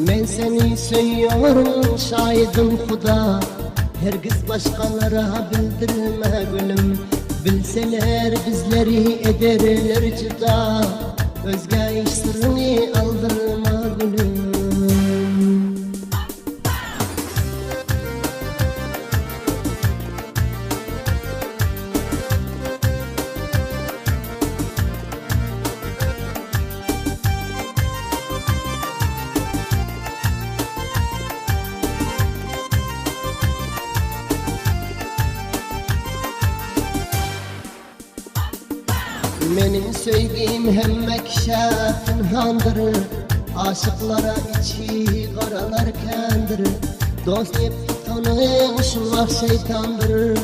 Men seni seviyorum şahidim Huda. Her kız başkalara bildirme gülüm. Bilseler bizleri ederler cüda. Özge iş sırrını aldırma gülüm. Benim sevgim hemmek şafinhandır. Aşıklara içi karalarkendir. Dost hep tanışmak şeytandır.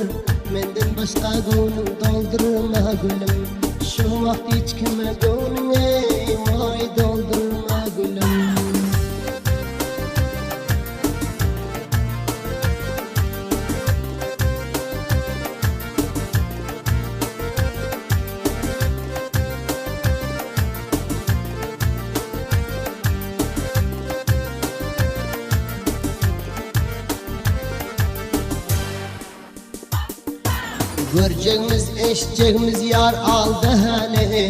Menden başka gönül doldurma gülüm. Şu vakit hiç kime gönlüne vay doldurma gülüm. Göreceğimiz eşeceğimiz yar aldı hele.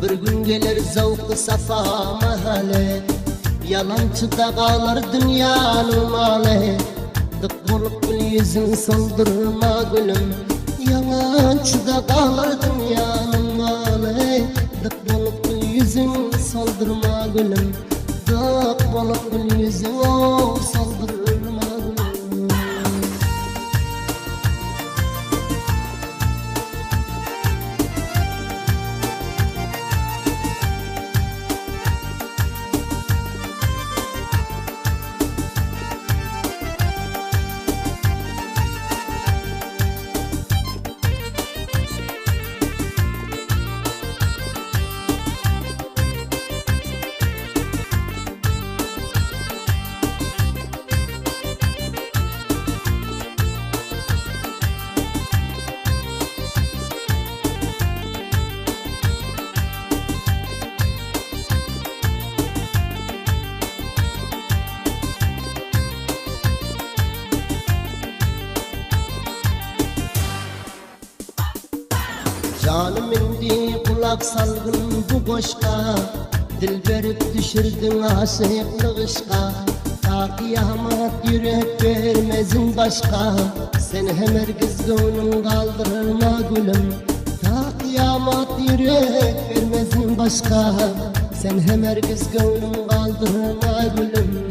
Bir gün gelir zavkı safa mahalle. Yalancıda kalır dünyanın malı. Dık bulup gül yüzün soldurma gülüm. Yalancıda kalır dünyanın malı. Dık bulup gül yüzün soldurma gülüm. Dık bulup gül yüzün soldurma gülüm. Canım indi kulak salgın bu boşka. Dil verip düşürdün aşıklı ışka. Ta kıyamet yürek vermezin başka. Sen hem herkes gönlün kaldırma gülüm. Ta kıyamet yürek vermezin başka. Sen hem herkes gönlün kaldırma gülüm.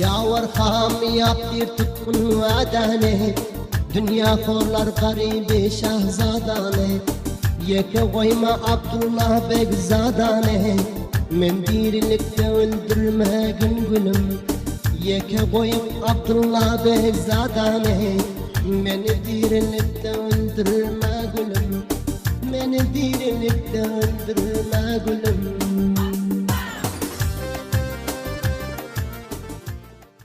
Yavar ham yap bir tutkun vadane. Dünya korlar garibi şahzadane. Yeke koyma Abdullah Begzadane. Men dirilikte öldürme gün gülüm. Yeke koyup Abdullah Begzadane. Beni dirilikte öldürme gülüm. Beni dirilikte öldürme gülüm.